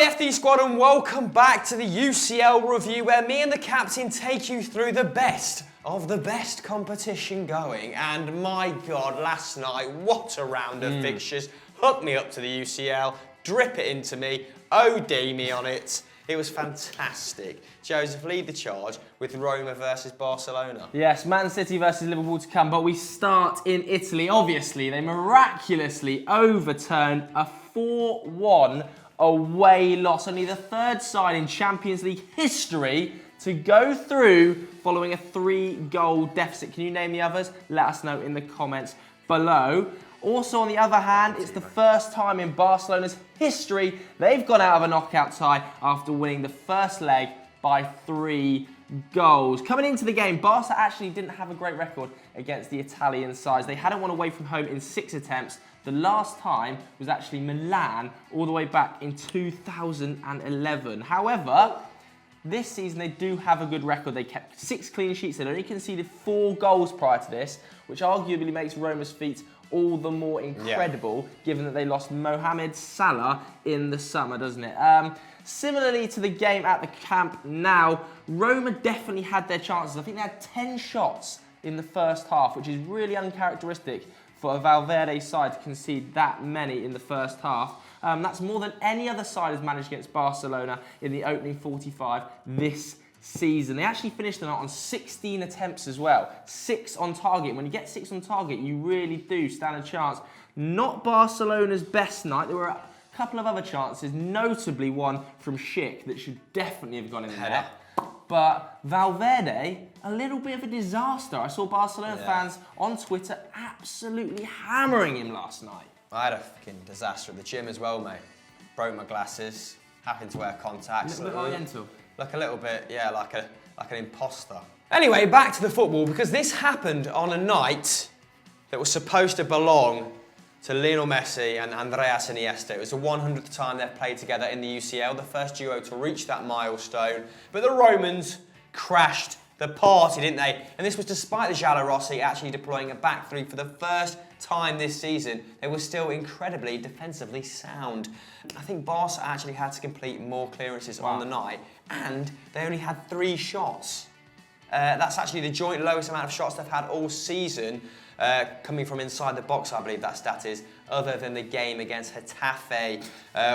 the FD squad and welcome back to the UCL review where me and the captain take you through the best of the best competition going. And my God, last night, what a round of fixtures. Hook me up to the UCL, drip it into me, OD me on it. It was fantastic. Joseph, lead the charge with Roma versus Barcelona. Yes, Man City versus Liverpool to come, but we start in Italy. Obviously, they miraculously overturned a 4-1 away loss. Only the third side in Champions League history to go through following a 3-goal deficit. Can you name the others? Let us know in the comments below. Also, on the other hand, it's the first time in Barcelona's history they've gone out of a knockout tie after winning the first leg by 3 goals. Coming into the game, Barca actually didn't have a great record against the Italian sides. They hadn't won away from home in 6 attempts. The last time was actually Milan all the way back in 2011. However, this season they do have a good record. They kept 6 clean sheets. They'd only conceded 4 goals prior to this, which arguably makes Roma's feat all the more incredible, given that they lost Mohamed Salah in the summer, doesn't it? Similarly to the game at the Camp Nou, Roma definitely had their chances. I think they had 10 shots in the first half, which is really uncharacteristic for a Valverde side to concede that many in the first half. That's more than any other side has managed against Barcelona in the opening 45 this season. They actually finished the night on 16 attempts as well. 6 on target. When you get 6 on target, you really do stand a chance. Not Barcelona's best night. There were a couple of other chances, notably one from Schick that should definitely have gone in the net. But Valverde, a little bit of a disaster. I saw Barcelona fans on Twitter absolutely hammering him last night. I had a fucking disaster at the gym as well, mate. Broke my glasses, happened to wear contacts. A little bit oriental. Look a little bit, yeah, like an imposter. Anyway, back to the football, because this happened on a night that was supposed to belong to Lionel Messi and Andreas Iniesta. It was the 100th time they've played together in the UCL, the first duo to reach that milestone. But the Romans crashed the party, didn't they? And this was despite the Giallorossi actually deploying a back three for the first time this season. They were still incredibly defensively sound. I think Barca actually had to complete more clearances on the night, and they only had 3 shots. That's actually the joint lowest amount of shots they've had all season, coming from inside the box, I believe that stat is, other than the game against Getafe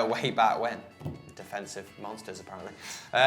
way back when. Defensive monsters, apparently.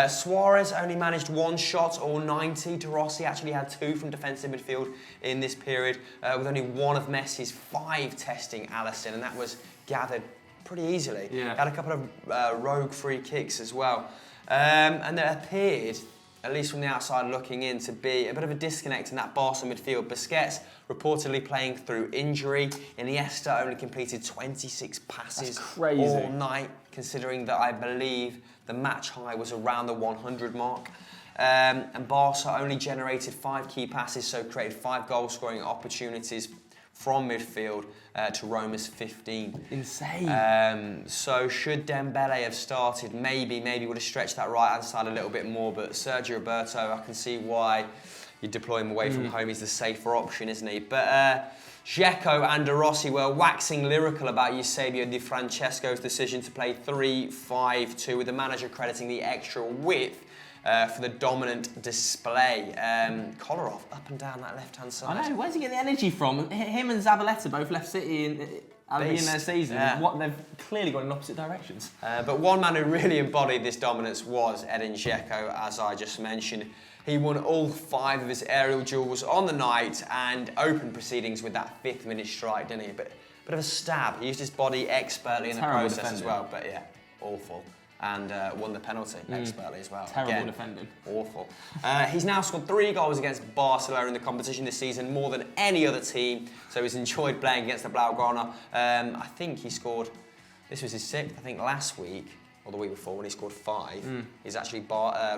Suarez only managed 1 shot, all 90. De Rossi actually had 2 from defensive midfield in this period, with only 1 of Messi's 5 testing Alisson, and that was gathered pretty easily. Yeah. Had a couple of rogue free kicks as well. And there appeared, at least from the outside looking in, to be a bit of a disconnect in that Barca midfield. Busquets reportedly playing through injury. Iniesta only completed 26 passes all night, considering that I believe the match high was around the 100 mark. And Barca only generated 5 key passes, so created 5 goal-scoring opportunities from midfield to Roma's 15. Insane. So should Dembele have started, maybe would have stretched that right-hand side a little bit more, but Sergio Roberto, I can see why you deploy him away from home. He's the safer option, isn't he? But Dzeko and De Rossi were waxing lyrical about Eusebio Di Francesco's decision to play 3-5-2, with the manager crediting the extra width for the dominant display. Kolarov up and down that left-hand side. I know, where's he getting the energy from? Him and Zabaleta both left City in their season. They've clearly gone in opposite directions. But one man who really embodied this dominance was Edin Dzeko, as I just mentioned. He won all 5 of his aerial duels on the night and opened proceedings with that 5th-minute strike, didn't he? Bit of a stab. He used his body expertly in the process as well, but yeah, awful. And won the penalty expertly as well. Terrible defending. Awful. He's now scored 3 goals against Barcelona in the competition this season, more than any other team. So he's enjoyed playing against the Blaugrana. I think he scored, this was his 6th, I think last week, or the week before when he scored 5. He's actually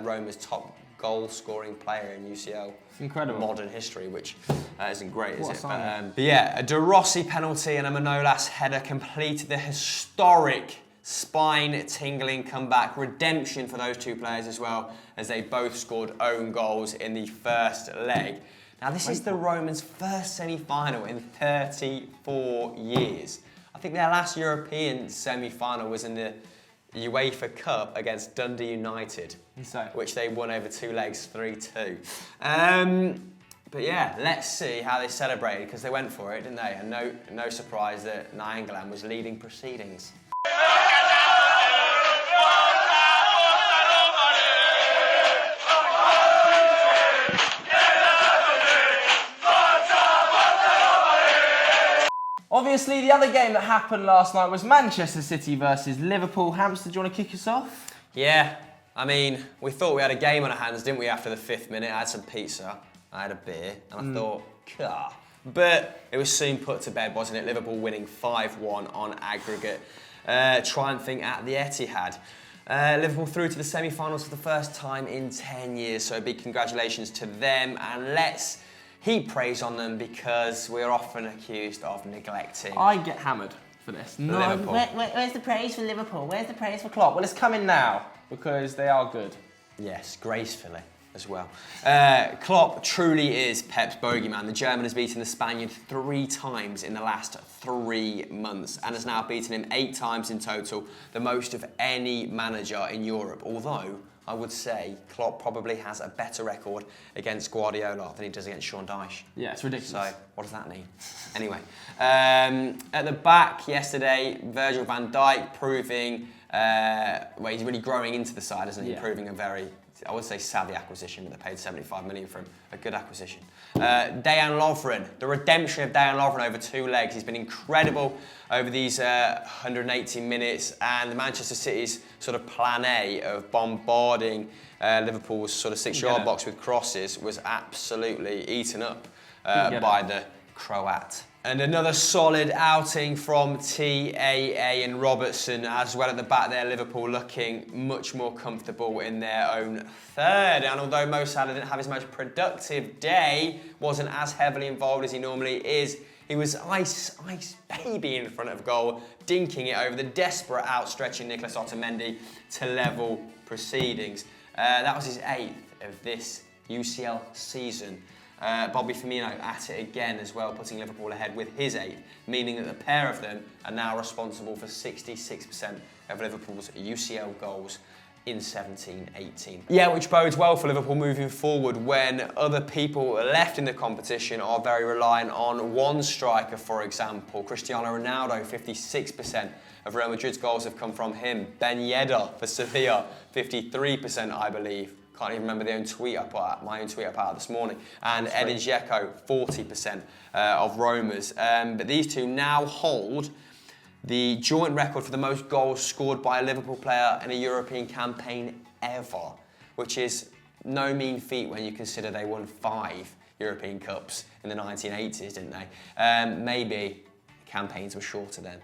Roma's top goal-scoring player in UCL. It's incredible. Modern history, which isn't great, is it? But yeah, a De Rossi penalty and a Manolas header completed the historic spine-tingling comeback. Redemption for those 2 players as well, as they both scored own goals in the first leg. Now, this is the Romans' first semi-final in 34 years. I think their last European semi-final was in the UEFA Cup against Dundee United, So, which they won over 2 legs, 3-2. But yeah, let's see how they celebrated, because they went for it, didn't they? And no surprise that Nainggolan was leading proceedings. obviously, the other game that happened last night was Manchester City versus Liverpool. Hamster, do you want to kick us off? Yeah, I mean, we thought we had a game on our hands, didn't we, after the 5th minute? I had some pizza, I had a beer, and I thought, car. But it was soon put to bed, wasn't it? Liverpool winning 5-1 on aggregate, triumphing at the Etihad. Liverpool through to the semi-finals for the first time in 10 years, so a big congratulations to them, and let's heap praise on them because we're often accused of neglecting. I get hammered for this. No, Liverpool. where's the praise for Liverpool? Where's the praise for Klopp? Well, it's coming now because they are good. Yes, gracefully as well. Klopp truly is Pep's bogeyman. The German has beaten the Spaniard 3 times in the last 3 months and has now beaten him 8 times in total, the most of any manager in Europe. Although, I would say Klopp probably has a better record against Guardiola than he does against Sean Dyche. Yeah, it's ridiculous. So, what does that mean? Anyway, at the back yesterday, Virgil van Dijk proving, well, he's really growing into the side, isn't he? Yeah. Proving a very, I would say, savvy acquisition, but they paid 75 million for him. A good acquisition. Dejan Lovren, the redemption of Dejan Lovren over 2 legs. He's been incredible over these 180 minutes, and Manchester City's sort of plan A of bombarding Liverpool's sort of 6-yard box with crosses was absolutely eaten up by the Croat. And another solid outing from TAA and Robertson as well at the back there. Liverpool looking much more comfortable in their own third. And although Mo Salah didn't have his most productive day, wasn't as heavily involved as he normally is, he was ice baby in front of goal, dinking it over the desperate outstretching Nicolas Otamendi to level proceedings. That was his 8th of this UCL season. Bobby Firmino at it again as well, putting Liverpool ahead with his 8th, meaning that the pair of them are now responsible for 66% of Liverpool's UCL goals in 17-18. Yeah, which bodes well for Liverpool moving forward when other people left in the competition are very reliant on one striker, for example. Cristiano Ronaldo, 56% of Real Madrid's goals have come from him. Ben Yedder for Sevilla, 53%, I believe. Can't even remember my own tweet I put out this morning. And Edin Dzeko, 40% of Roma's. But these two now hold the joint record for the most goals scored by a Liverpool player in a European campaign ever, which is no mean feat when you consider they won 5 European Cups in the 1980s, didn't they? Maybe campaigns were shorter then.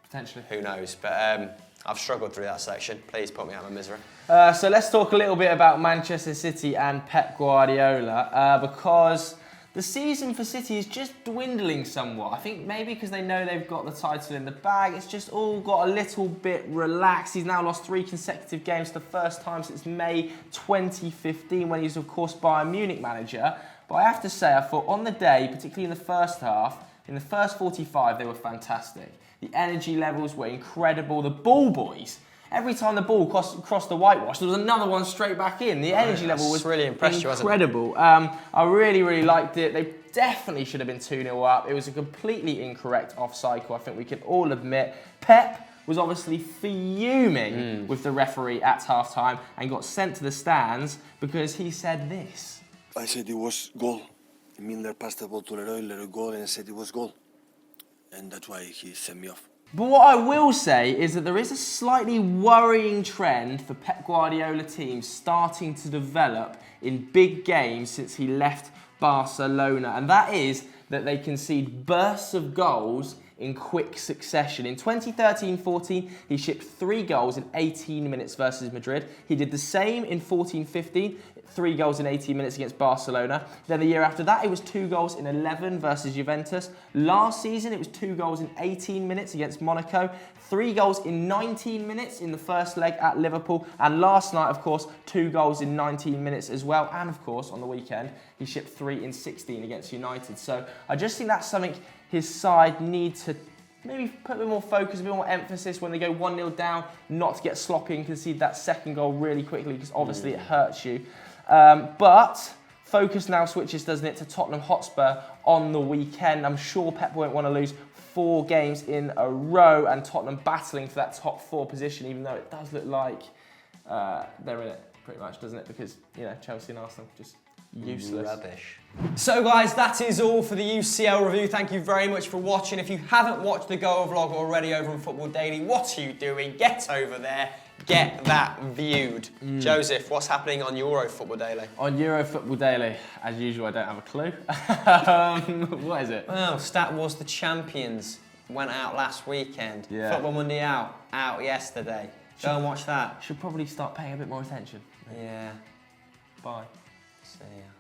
Potentially. Who knows? But I've struggled through that section. Please put me out of my misery. So let's talk a little bit about Manchester City and Pep Guardiola because the season for City is just dwindling somewhat. I think maybe because they know they've got the title in the bag, it's just all got a little bit relaxed. He's now lost 3 consecutive games, the first time since May 2015 when he was, of course, Bayern Munich manager. But I have to say, I thought on the day, particularly in the first half, in the first 45, they were fantastic. The energy levels were incredible. The ball boys, every time the ball crossed the whitewash, there was another one straight back in. The energy level was really impressed you, wasn't it? Incredible. I really, really liked it. They definitely should have been 2-0 up. It was a completely incorrect off-cycle, I think we can all admit. Pep was obviously fuming with the referee at half-time and got sent to the stands because he said this. I said it was goal. Milner passed the ball to Leroy goal, and I said it was goal. And that's why he sent me off. But what I will say is that there is a slightly worrying trend for Pep Guardiola teams starting to develop in big games since he left Barcelona, and that is that they concede bursts of goals in quick succession. In 2013-14, he shipped 3 goals in 18 minutes versus Madrid. He did the same in 14-15, 3 goals in 18 minutes against Barcelona. Then the year after that, it was 2 goals in 11 versus Juventus. Last season, it was 2 goals in 18 minutes against Monaco, 3 goals in 19 minutes in the first leg at Liverpool, and last night, of course, 2 goals in 19 minutes as well. And of course, on the weekend, he shipped 3 in 16 against United. So I just think that's something his side need to maybe put a bit more focus, a bit more emphasis when they go 1-0 down, not to get sloppy and concede that second goal really quickly, because obviously it hurts you. But focus now switches, doesn't it, to Tottenham Hotspur on the weekend. I'm sure Pep won't want to lose 4 games in a row, and Tottenham battling for that top 4 position, even though it does look like they're in it pretty much, doesn't it? Because, you know, Chelsea and Arsenal just useless. Rubbish. So guys, that is all for the UCL review. Thank you very much for watching. If you haven't watched the Goal vlog already over on Football Daily, what are you doing? Get over there. Get that viewed. Joseph, what's happening on Euro Football Daily? On Euro Football Daily, as usual, I don't have a clue. What is it? Well, Stat Wars the Champions went out last weekend. Yeah. Football Monday out yesterday. Go and watch that. Should probably start paying a bit more attention. Yeah. Bye. See ya.